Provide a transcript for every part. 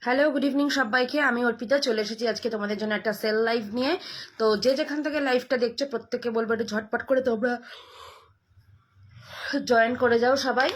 Hello, good evening সবাইকে। আমি অর্পিতা চলে এসেছি আজকে তোমাদের জন্য একটা সেল লাইভ নিয়ে। তো যে যেখান থেকে লাইভটা দেখছো প্রত্যেককে বলবো একটু ঝটপট করে তোমরা জয়েন করে যাও সবাই।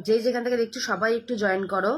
যে যেখান থেকে দেখছো সবাই একটু জয়েন করো।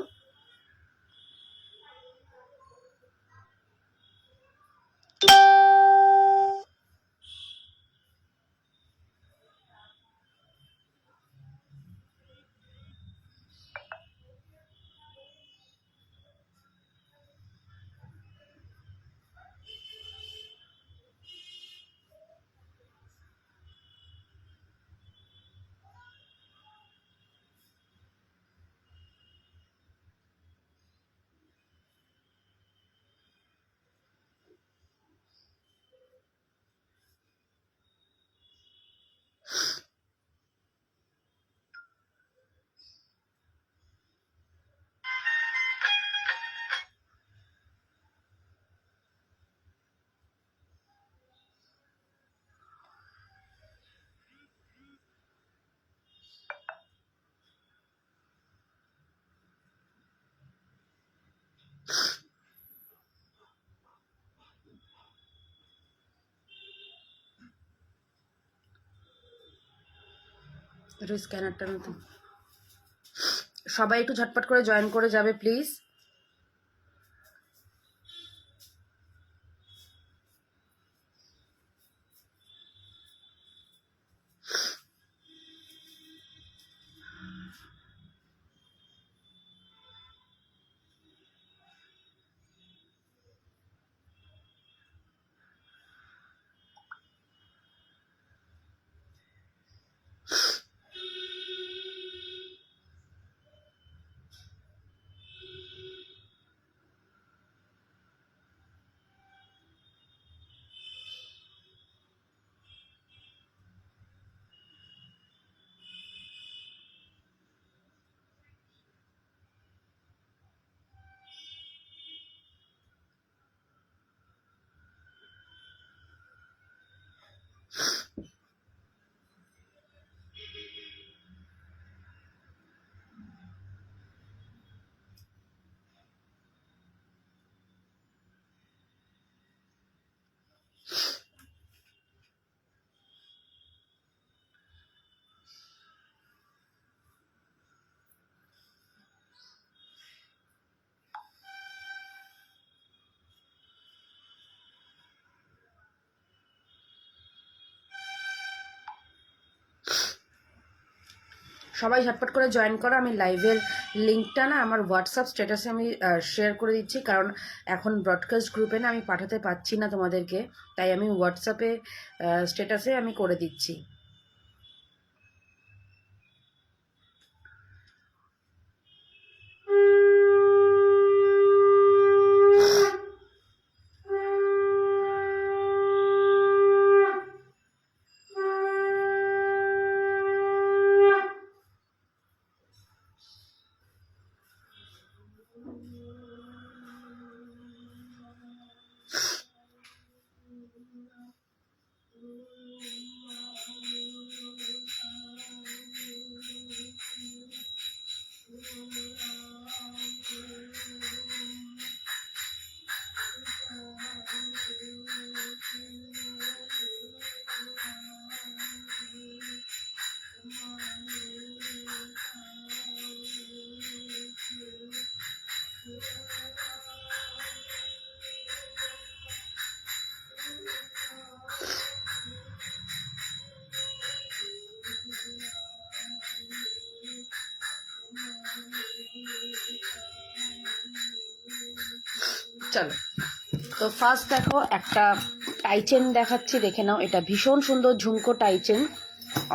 একটু স্ক্যানারটা নতুন সবাই একটু ঝটপট করে জয়েন করে যাবে প্লিজ। সবাই ঝটপট করে জয়েন করো। আমি লাইভের লিঙ্কটা না আমার হোয়াটসঅ্যাপ স্ট্যাটাসে আমি শেয়ার করে দিচ্ছি, কারণ এখন ব্রডকাস্ট গ্রুপে না আমি পাঠাতে পারছি না তোমাদেরকে, তাই আমি হোয়াটসঅ্যাপে স্ট্যাটাসে আমি করে দিচ্ছি। চলো, তো ফার্স্ট দেখো একটা টাইচেন দেখাচ্ছি, দেখে নাও। এটা ভীষণ সুন্দর ঝুমকো টাইচেন,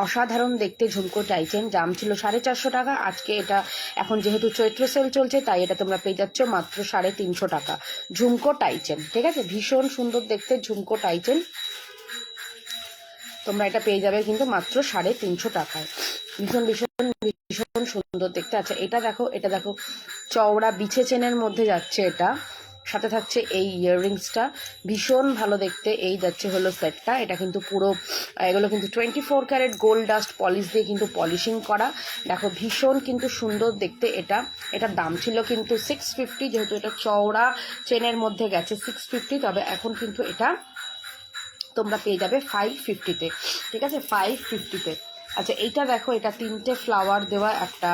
অসাধারণ দেখতে ঝুমকো টাইচেন। দাম ছিল 450 টাকা। আজকে এটা এখন যেহেতু চৈত্র সেল চলছে, তাই এটা তোমরা পেয়ে যাচ্ছ মাত্র 350 টাকা। ঝুমকো টাইচেন, ঠিক আছে, ভীষণ সুন্দর দেখতে ঝুমকো টাইচেন। তোমরা এটা পেয়ে যাবে কিন্তু মাত্র 350 টাকায়। ভীষণ ভীষণ ভীষণ সুন্দর দেখতে। আচ্ছা, এটা দেখো, এটা দেখো, চওড়া বিছে চেনের মধ্যে যাচ্ছে এটা, সাথে থাকছে এই ইয়াররিংসটা, ভীষণ ভালো দেখতে। এই যাচ্ছে হলো সেটটা। এটা কিন্তু পুরো এগুলো কিন্তু 24 ক্যারেট গোল্ড ডাস্ট পলিশ দিয়ে কিন্তু পলিশিং করা। দেখো ভীষণ কিন্তু সুন্দর দেখতে এটা। এটার দাম ছিল কিন্তু 650, যেহেতু এটা চওড়া চেনের মধ্যে গেছে 650, তবে এখন কিন্তু এটা তোমরা পেয়ে যাবে 550-তে, ঠিক আছে, 550-তে। আচ্ছা, এইটা দেখো, এটা 3টে ফ্লাওয়ার দেওয়া একটা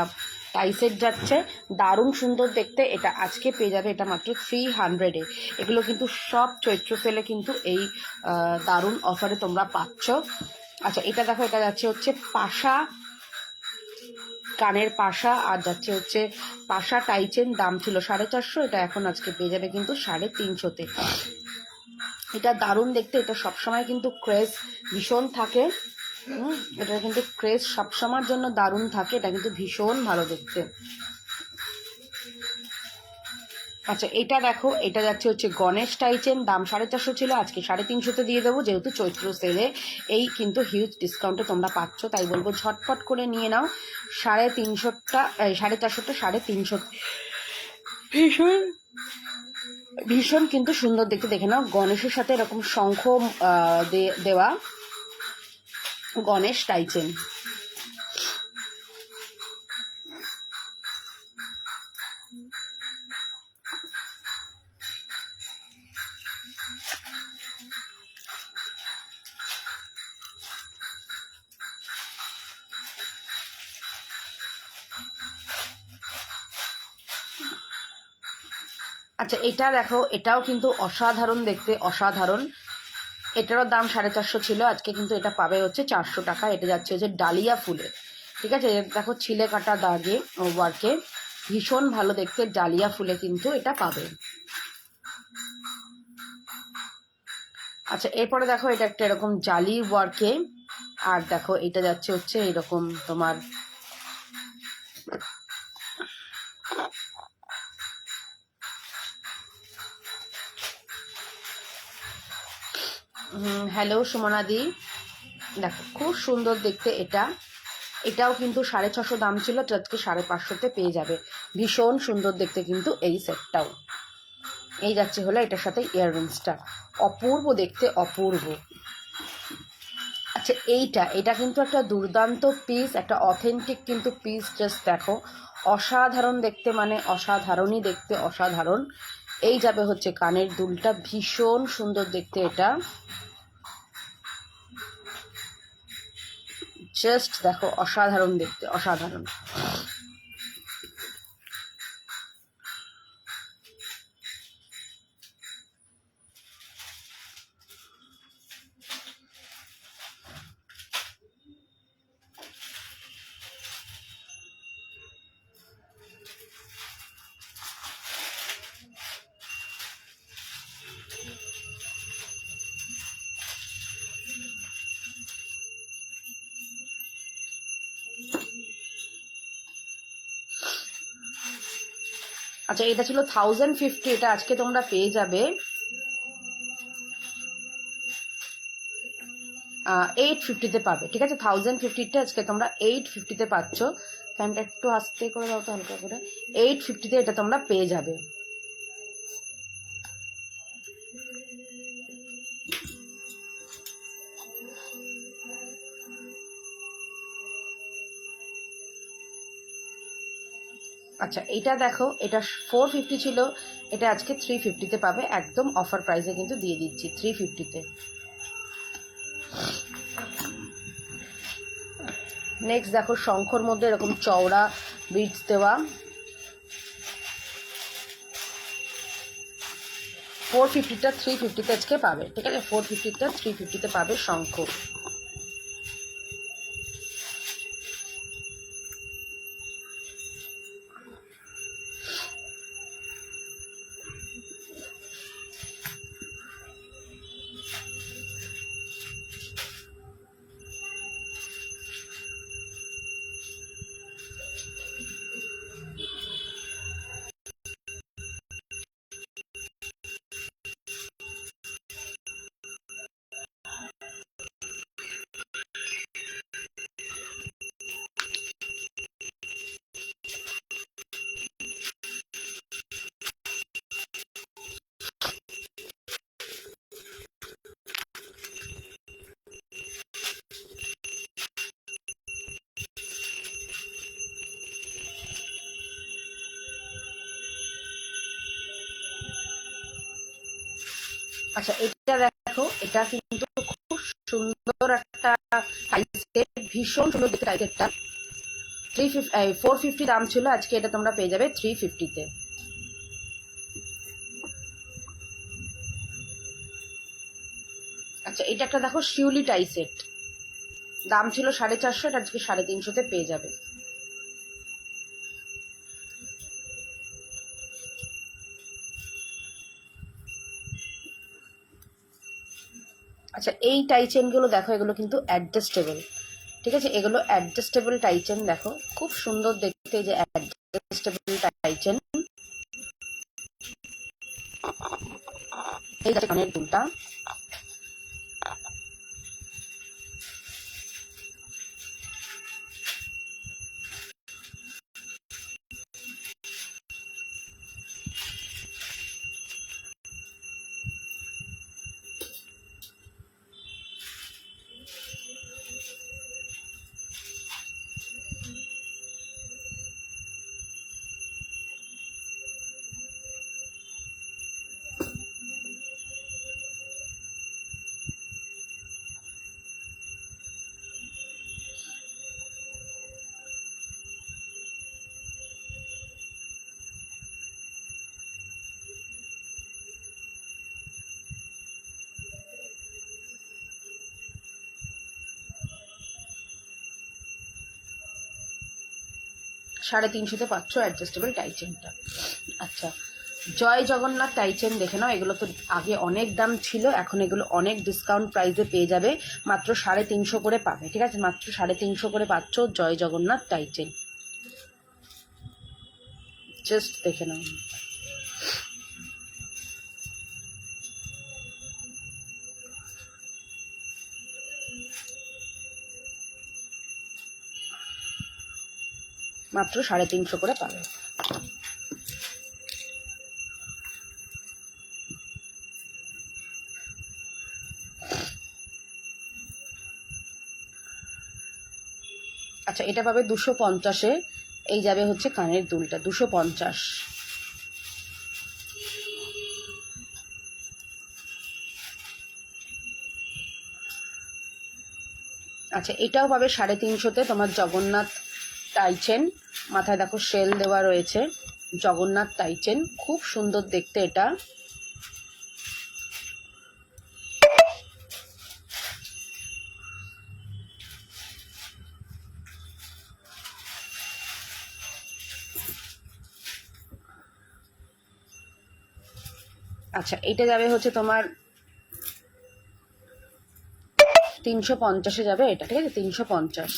টাইসেট যাচ্ছে, দারুণ সুন্দর দেখতে। এটা আজকে পেয়ে যাবে এটা মাত্র 300-এ। এগুলো কিন্তু সব চৈত্র সেলে কিন্তু এই দারুণ অফারে তোমরা পাচ্ছ। আচ্ছা, এটা দেখো, এটা যাচ্ছে হচ্ছে পাশা, কানের পাশা, আর যাচ্ছে হচ্ছে পাশা টাইচেন। দাম ছিল 450, এটা এখন আজকে পেয়ে যাবে কিন্তু 350-তে। এটা দারুণ দেখতে। এটা সবসময় কিন্তু ক্রেজ ভীষণ থাকে। এটা কিন্তু ক্রেজ সবসময়ের জন্য দারুণ থাকে। এটা কিন্তু ভীষণ ভালো দেখতে। আচ্ছা, এটা দেখো, এটা যাচ্ছে হচ্ছে গণেশ টাইচেন। দাম 450 ছিল, আজকে 350-তে দিয়ে দেবো, যেহেতু চৈত্র সেলে এই কিন্তু হিউজ ডিসকাউন্টে তোমরা পাচ্ছ। তাই বলবো ঝটপট করে নিয়ে নাও। 350টা, 450টা 350। ভীষণ ভীষণ কিন্তু সুন্দর দেখতে। দেখে নাও, গণেশের সাথে এরকম শঙ্খ দেওয়া গণেশ টাইচেন। আচ্ছা, এটা দেখো, এটাও কিন্তু অসাধারণ দেখতে, অসাধারণ। এটারও দাম 450 ছিল, আজকে কিন্তু এটা পাবে হচ্ছে 400 টাকা। এটা যাচ্ছে হচ্ছে ডালিয়া ফুলে, ঠিক আছে। দেখো ছিলে কাটা দাগে ওয়ার্কে, ভীষণ ভালো দেখতে ডালিয়া ফুলে কিন্তু এটা পাবে। আচ্ছা, এরপরে দেখো, এটা একটা এরকম জালি ওয়ার্কে, আর দেখো এটা যাচ্ছে হচ্ছে এরকম তোমার হ্যালো সুমনাদি, দেখো খুব সুন্দর দেখতে এটা। এটাও কিন্তু 650 দাম ছিল, আজকে 550-তে পেয়ে যাবে। ভীষণ সুন্দর দেখতে কিন্তু এই সেটটাও। এই যাচ্ছে হলো এটার সাথে ইয়াররিংসটা, অপূর্ব দেখতে, অপূর্ব। আচ্ছা, এটা কিন্তু একটা দুর্দান্ত পিস, একটা অথেন্টিক কিন্তু পিস। জাস্ট দেখো, অসাধারণ দেখতে, মানে অসাধারণই দেখতে, অসাধারণ। এই যাবে হচ্ছে কানের দুলটা, ভীষণ সুন্দর দেখতে এটা। জাস্ট দেখো, অসাধারণ দেখতে, অসাধারণ। আচ্ছা, এটা ছিল 1050, এটা আজকে তোমরা পেয়ে যাবে 850-তে পাবে, ঠিক আছে। 1050-টা আজকে তোমরা 850-তে পাচ্ছ। ফ্যানটা একটু আস্তে করে দাও তো, হালকা করে। 850-তে এটা তোমরা পেয়ে যাবে। আচ্ছা, এটা দেখো, এটা 450 ছিল, এটা আজকে 350-তে পাবে। একদম অফার প্রাইসে কিন্তু দিয়ে দিচ্ছি 350-তে। নেক্সট দেখো, শঙ্খর মধ্যে এরকম চওড়া বিটস দেওয়া, 450-টা 350-তে আজকে পাবে, ঠিক আছে। 450-টা 350-তে পাবে শঙ্খ। আচ্ছা এটা দেখো, এটা কিন্তু খুব সুন্দর একটা টাইসেট, ভীষণ সুন্দর দেখতে টাইসেটটা। 450 দাম ছিল, আজকে এটা তোমরা পেয়ে যাবে 350-তে। আচ্ছা এটা একটা দেখো শিউলি টাইসেট, দাম ছিল 450, এটা আজকে 350-তে পেয়ে যাবে। আচ্ছা এই টাই চেনগুলো দেখো, এগুলো কিন্তু অ্যাডজাস্টেবল, ঠিক আছে, এগুলো অ্যাডজাস্টেবল টাই চেন, দেখো খুব সুন্দর দেখতে, যে অ্যাডজাস্টেবল টাই চেন। এই দেখো কানের দুলটা, সাড়ে তিনশোতে পাচ্ছ অ্যাডজাস্টেবল টাই চেনটা। আচ্ছা জয় জগন্নাথ টাই চেন দেখে নাও, এগুলো তো আগে অনেক দাম ছিল, এখন এগুলো অনেক ডিসকাউন্ট প্রাইসে পেয়ে যাবে, মাত্র 350 করে পাবে, ঠিক আছে, মাত্র 350 করে পাচ্ছ জয় জগন্নাথ টাই চেন, জাস্ট দেখে নাও। মাত্র 350 করে পাবে। আচ্ছা এটা পাবে 250-এ, এই যাবে হচ্ছে কানের দুলটা 250। আচ্ছা এটাও পাবে 350-তে, তোমার জগন্নাথ টাই চেন, মাথায় দেখো শেল দেওয়া রয়েছে, জগন্নাথ টাই চেন, খুব সুন্দর দেখতে এটা। আচ্ছা এটা যাবে হচ্ছে তোমার 350-এ যাবে এটা, ঠিক আছে, 350।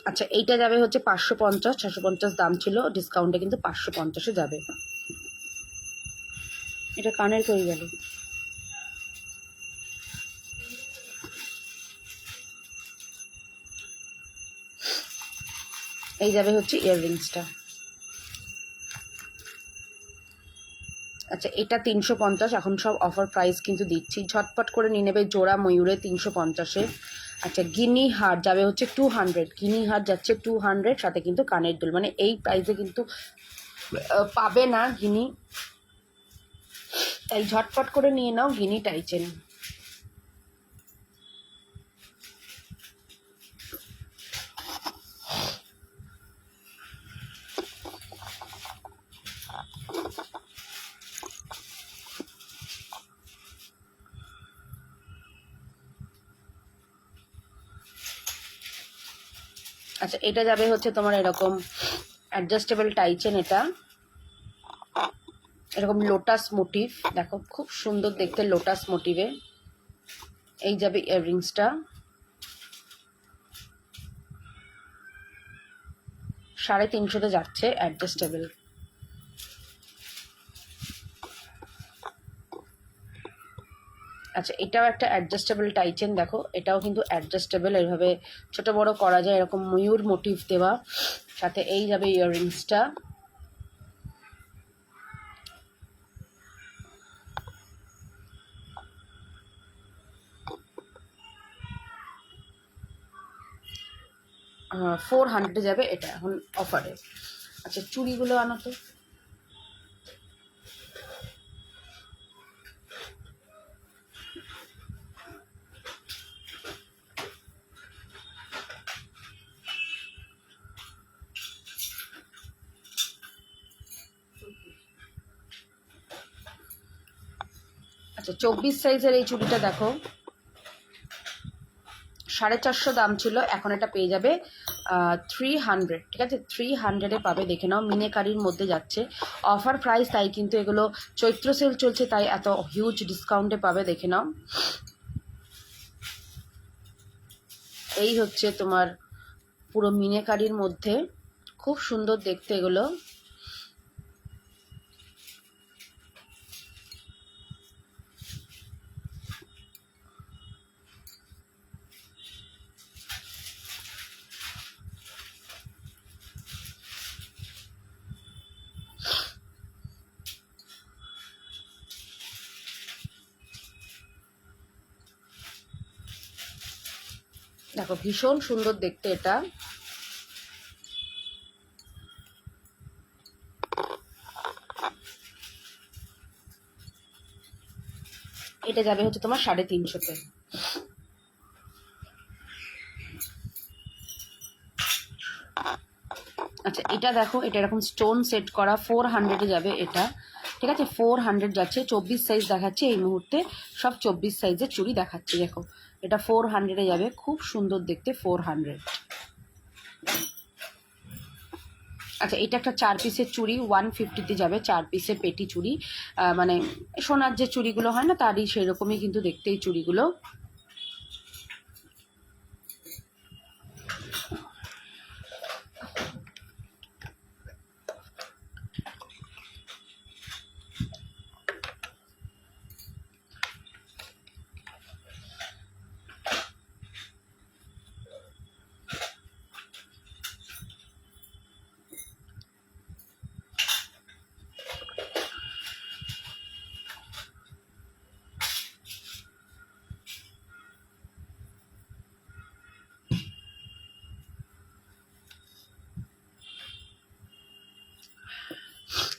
আচ্ছা এইটা যাবে হচ্ছে 550, 650 দাম ছিল, ডিসকাউন্টে কিন্তু 550-এ যাবে। এটা কানের কই গেল? এই যাবে হচ্ছে ইয়াররিংসটা। আচ্ছা এটা 350, এখন সব অফার প্রাইস কিন্তু দিচ্ছি, ঝটপট করে নিয়ে নেবে, জোড়া ময়ূরে 350-এ। আচ্ছা গিনি হার যাবে হচ্ছে 200, গিনি হার যাচ্ছে 200, সাথে কিন্তু কানের দুল, মানে এই প্রাইসে কিন্তু পাবে না গিনি, তাই ঝটপট করে নিয়ে নাও গিনি টাই চেন। আচ্ছা এটা যাবে হচ্ছে তোমার এরকম অ্যাডজাস্টেবল টাই চেন, এটা এরকম লোটাস মোটিভ, দেখো খুব সুন্দর দেখতে লোটাস মোটিভে। এই যাবে ইয়াররিংসটা, 350-তে যাচ্ছে অ্যাডজাস্টেবল। আচ্ছা এটাও একটা অ্যাডজাস্টেবল টাই চেন, দেখো এটাও কিন্তু অ্যাডজাস্টেবল, এভাবে ছোট বড় করা যায়, এরকম ময়ূর মোটিভ দেওয়া, সাথে এই যাবে ইয়াররিংসটা। $400 যাবে এটা এখন অফারে। আচ্ছা চুড়িগুলো আনো তো, আচ্ছা 24 সাইজের এই চুড়িটা দেখো, 450 দাম ছিল, এখন এটা পেয়ে যাবে 300, ঠিক আছে, 300-এ পাবে। দেখে নাও, মিনেকারির মধ্যে যাচ্ছে, অফার প্রাইস, তাই কিন্তু এগুলো চৈত্র সেল চলছে, তাই এত হিউজ ডিসকাউন্টে পাবে, দেখে নাও। এই হচ্ছে তোমার পুরো মিনেকারির মধ্যে, খুব সুন্দর দেখতে এগুলো। দেখো ভীষণ সুন্দর দেখতে এটা। এটা যাবে হচ্ছে তোমার 350-তে। আচ্ছা এটা দেখো, এটা এরকম স্টোন সেট করা, 400-এ যাবে এটা, ঠিক আছে, 400 যাচ্ছে। 24 সাইজ দেখাচ্ছে এই মুহূর্তে, সব 24 সাইজের চুড়ি দেখাচ্ছি। দেখো এটা 400-এ যাবে, খুব সুন্দর দেখতে, 400। আচ্ছা এটা একটা 4 পিসের চুড়ি, 150-তে যাবে, 4 পিসের পেটি চুড়ি, মানে সোনার যে চুড়িগুলো হয় না, তারই সেরকমই কিন্তু দেখতে এই চুড়িগুলো।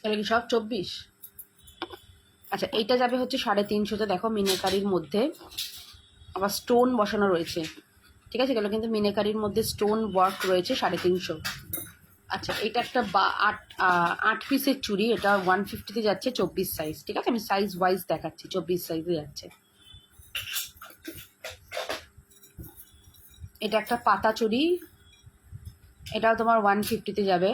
তাহলে কি সব 24? আচ্ছা এইটা যাবে হচ্ছে 350-তে, দেখো মিনেকারির মধ্যে, আবার স্টোন বসানো রয়েছে, ঠিক আছে, এগুলো কিন্তু মিনেকারির মধ্যে স্টোন ওয়ার্ক রয়েছে, 350। আচ্ছা এটা একটা 8 পিসের চুড়ি, এটা 150-তে যাচ্ছে, 24 সাইজ, ঠিক আছে, আমি সাইজ ওয়াইজ দেখাচ্ছি, 24 সাইজে যাচ্ছে। এটা একটা পাতা চুড়ি, এটাও তোমার 150-তে যাবে।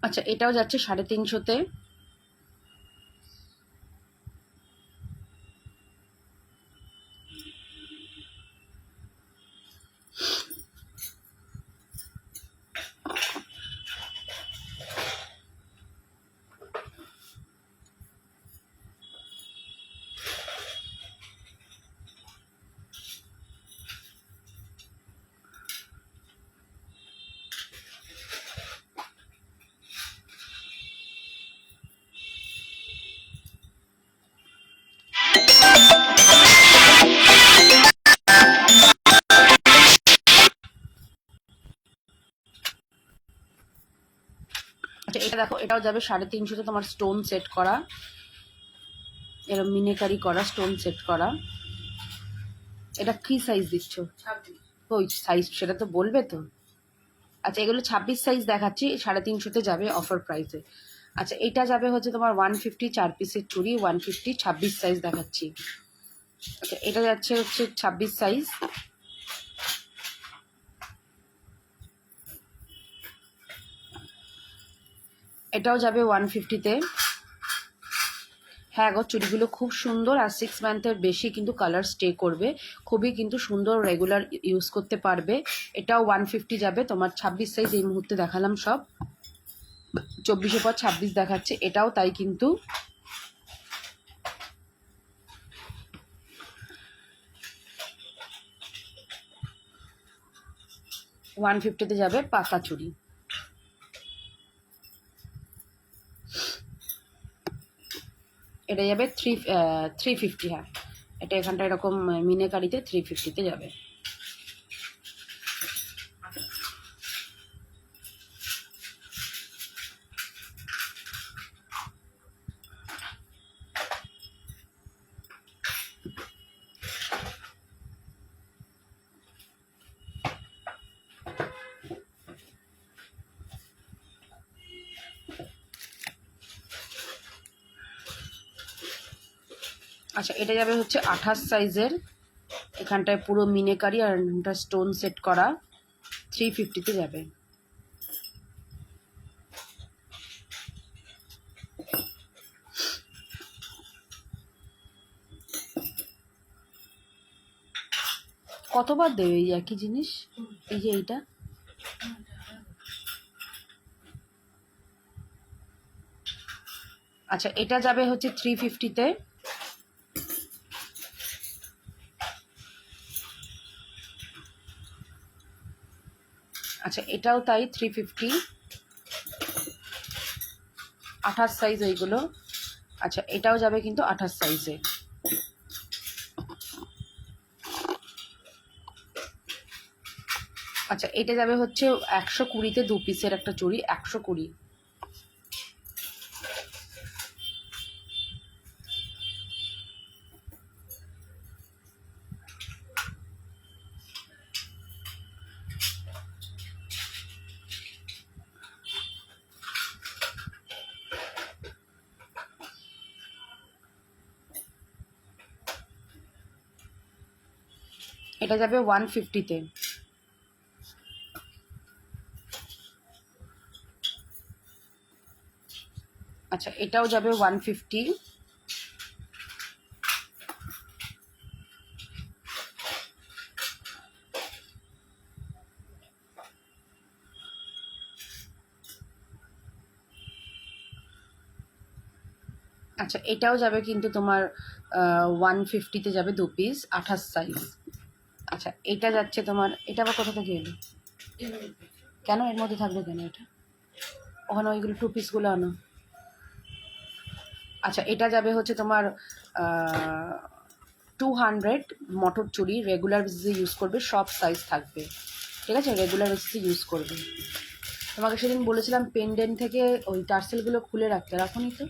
আচ্ছা এটাও যাচ্ছে 350-তে। আচ্ছা এটা দেখো, এটাও যাবে 350-তে, তোমার স্টোন সেট করা, এরকম মিনেকারি করা, স্টোন সেট করা। এটা কি সাইজ দিচ্ছ? ওই সাইজ সেটা তো বলবে তো। আচ্ছা এগুলো 26 সাইজ দেখাচ্ছি, 350-তে যাবে অফার প্রাইসে। আচ্ছা এটা যাবে হচ্ছে তোমার 150, 4 পিসের চুড়ি, 150, 26 সাইজ দেখাচ্ছি। আচ্ছা এটা যাচ্ছে হচ্ছে 26 সাইজ। এটাও যাবে 150-তে। হ্যাঁ গো, চুড়িগুলো খুব সুন্দর আর 6 মান্থের বেশি কিন্তু কালার স্টে করবে, খুবই কিন্তু সুন্দর, রেগুলার ইউজ করতে পারবে। এটাও 150 যাবে তোমার। 26 সাইজ এই মুহূর্তে দেখালাম সব, 24-এর পর 26 দেখাচ্ছে, এটাও তাই কিন্তু। ওয়ান ফিফটিতে যাবে পাকা চুড়ি। এটা যাবে 350। হ্যাঁ, এটা এখানটা এরকম মিনেকারিতে 350-তে যাবে। আচ্ছা, এটা যাবে হচ্ছে 28 সাইজের, এখানটায় পুরো মিনেকারি আর স্টোন সেট করা, 350-তে যাবে। কতবার দেবে এই একই জিনিস? এই যে এইটা, আচ্ছা এটা যাবে হচ্ছে 350-তে। আচ্ছা এটাও তাই 350, 28 সাইজ এইগুলো। আচ্ছা এটাও যাবে কিন্তু 28 সাইজে। আচ্ছা এটা যাবে হচ্ছে 120-তে 2 পিসের একটা চুড়ি, 120। এটা যাবে 150-তে। আচ্ছা এটাও যাবে 150। আচ্ছা এটাও যাবে কিন্তু তোমার 150-তে যাবে 2 পিস, 28 সাইজ। আচ্ছা এটা যাচ্ছে তোমার, এটা আবার কোথা থেকে এলো? কেন এর মধ্যে থাকবে কেন এটা? ওখানে ওইগুলো 2 পিসগুলো আনো। আচ্ছা এটা যাবে হচ্ছে তোমার 200 মটর চুড়ি, রেগুলার বেসিসে ইউজ করবে, সব সাইজ থাকবে, ঠিক আছে, রেগুলার বেসিসে ইউজ করবে। তোমাকে সেদিন বলেছিলাম পেন্ডেন্ট থেকে ওই টার্সেলগুলো খুলে রাখতে, রাখুনি তো।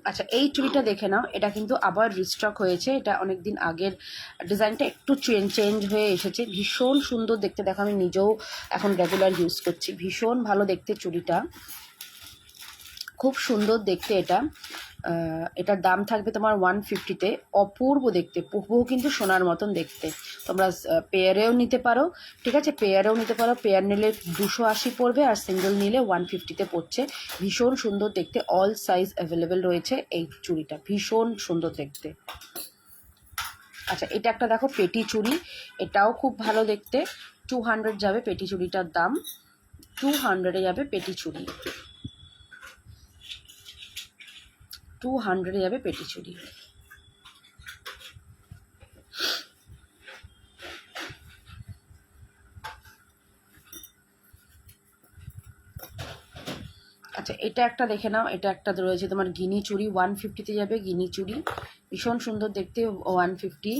আচ্ছা এই চুড়িটা দেখে নাও, এটা কিন্তু আবার রিস্টক হয়েছে, এটা অনেক দিন আগের ডিজাইনটা একটু চেঞ্জ হয়ে এসেছে, ভীষণ সুন্দর দেখতে। দেখো আমি নিজেও এখন রেগুলার ইউজ করছি, ভীষণ ভালো দেখতে চুড়িটা, খুব সুন্দর দেখতে এটা। এটার দাম থাকবে তোমার 150-তে। অপূর্ব দেখতে, পুহু কিন্তু সোনার মতন দেখতে। তোমরা পেয়ারেও নিতে পারো, ঠিক আছে, পেয়ারেও নিতে পারো। পেয়ার নিলে 280 পড়বে, আর সিঙ্গেল নিলে 150-তে পড়ছে। ভীষণ সুন্দর দেখতে, অল সাইজ অ্যাভেলেবেল রয়েছে এই চুড়িটা, ভীষণ সুন্দর দেখতে। আচ্ছা এটা একটা দেখো পেটি চুড়ি, এটাও খুব ভালো দেখতে, 200 যাবে পেটি চুড়িটার দাম, 200-এ যাবে পেটি চুড়ি, 200-এ যাবে পেটি চুড়ি। আচ্ছা এটা একটা দেখে নাও, এটা একটা রয়েছে তোমার গিনি চুড়ি, 150-তে যাবে গিনি চুড়ি, ভীষণ সুন্দর দেখতে, 150।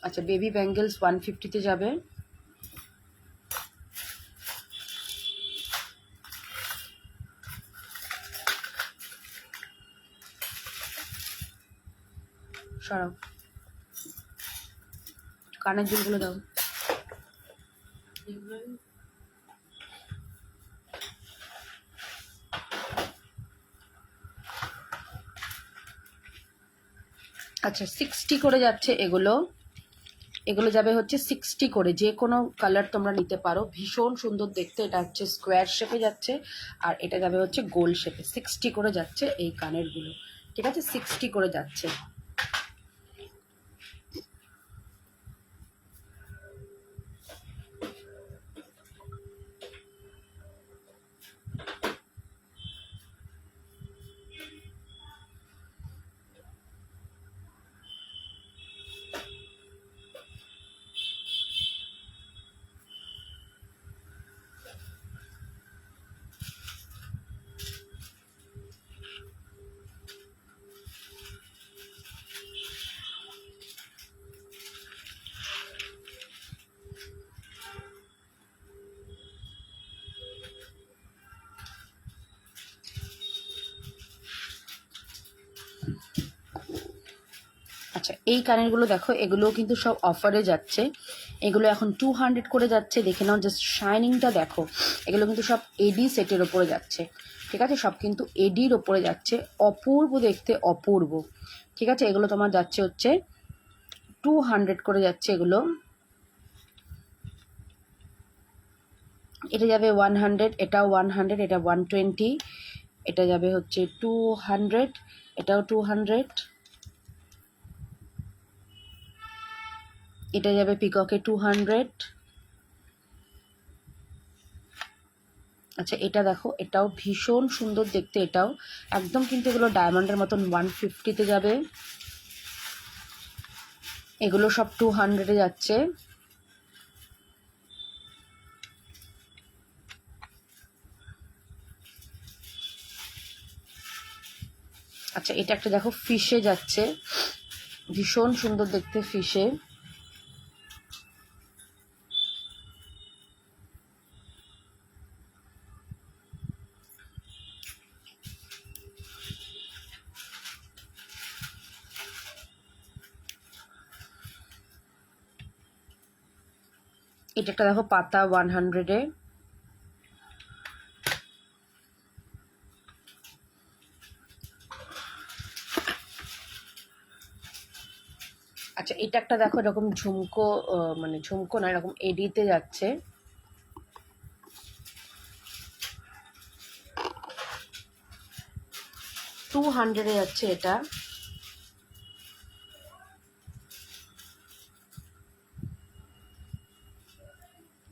আচ্ছা বেবি ব্যাঙ্গেলস 150-তে যাবে। সরাও, কানের দুলগুলো দাও। আচ্ছা 60 করে যাচ্ছে এগুলো, এগুলো যাবে হচ্ছে 60 করে, যে কোনো কালার তোমরা নিতে পারো, ভীষণ সুন্দর দেখতে। এটা হচ্ছে স্কোয়ার শেপে যাচ্ছে, আর এটা যাবে হচ্ছে গোল শেপে। 60 করে যাচ্ছে এই কানেরগুলো, ঠিক আছে, 60 করে যাচ্ছে। আচ্ছা, এই কানেরগুলো দেখো, এগুলোও কিন্তু সব অফারে যাচ্ছে। এগুলো এখন 200 করে যাচ্ছে, দেখে নাও, জাস্ট শাইনিংটা দেখো। এগুলো কিন্তু সব এডি সেটের ওপরে যাচ্ছে, ঠিক আছে, সব কিন্তু এডির ওপরে যাচ্ছে, অপূর্ব দেখতে, অপূর্ব, ঠিক আছে। এগুলো তোমার যাচ্ছে হচ্ছে 200 করে যাচ্ছে এগুলো। এটা যাবে 100, এটাও 100, এটা 120, এটা যাবে হচ্ছে 200, এটাও 200, এটা যাবে পিককে 200। আচ্ছা, এটা দেখো, এটাও ভীষণ সুন্দর দেখতে, এটাও একদম কিন্তু এগুলো ডায়মন্ডের মতন, 150-তে যাবে। এগুলো সব 200-এ যাচ্ছে। আচ্ছা, এটা একটা দেখো, ফিশে যাচ্ছে, ভীষণ সুন্দর দেখতে, ফিশে। এটা একটা দেখো, পাতা 100-এ। আচ্ছা, এটা একটা দেখো, এরকম ঝুমকো, মানে ঝুমকো না, এরকম এডিতে যাচ্ছে। টু 200-এ যাচ্ছে এটা।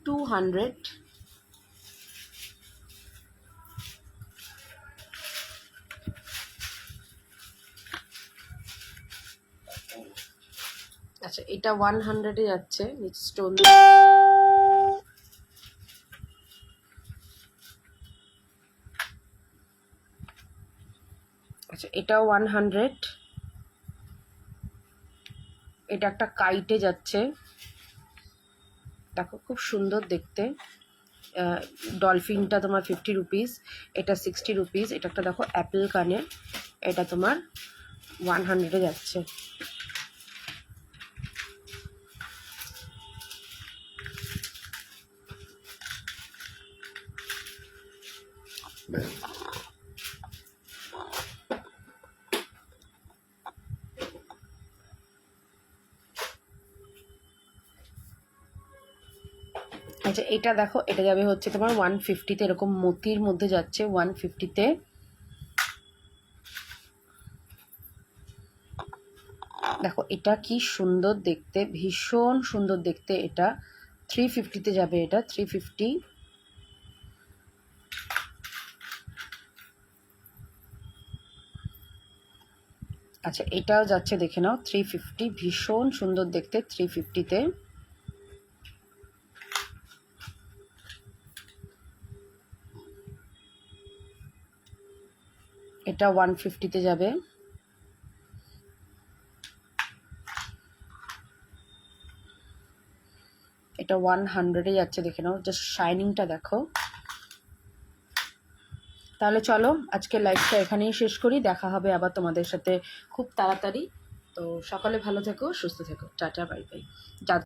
টু 200। আচ্ছা, এটা 100-এ যাচ্ছে, নিচে স্টোন। আচ্ছা, এটাও 100। এটা একটা কাইটে যাচ্ছে, দেখো খুব সুন্দর দেখতে। ডলফিনটা তোমার 50 রুপিস, এটা 60 রুপিস। এটা একটা দেখো অ্যাপেল কানের, এটা তোমার 100-এ যাচ্ছে। আচ্ছা, এটা দেখো, এটা যাবে হচ্ছে তোমার 150-তে, এরকম মতির মধ্যে যাচ্ছে 150-তে। দেখো এটা কি সুন্দর দেখতে, ভীষণ সুন্দর দেখতে। এটা 350-তে যাবে, এটা 350। আচ্ছা, এটাও যাচ্ছে, দেখে নাও, 350, ভীষণ সুন্দর দেখতে, 350-তে। এটা 150-তে যাবে। এটা 100-এ যাচ্ছে, দেখে নাও, জাস্ট শাইনিংটা দেখো। তাহলে চলো আজকে লাইভটা এখানেই শেষ করি, দেখা হবে আবার তোমাদের সাথে খুব তাড়াতাড়ি। তো সকালে ভালো থেকো, সুস্থ থেকো, টাটা, বাই বাই।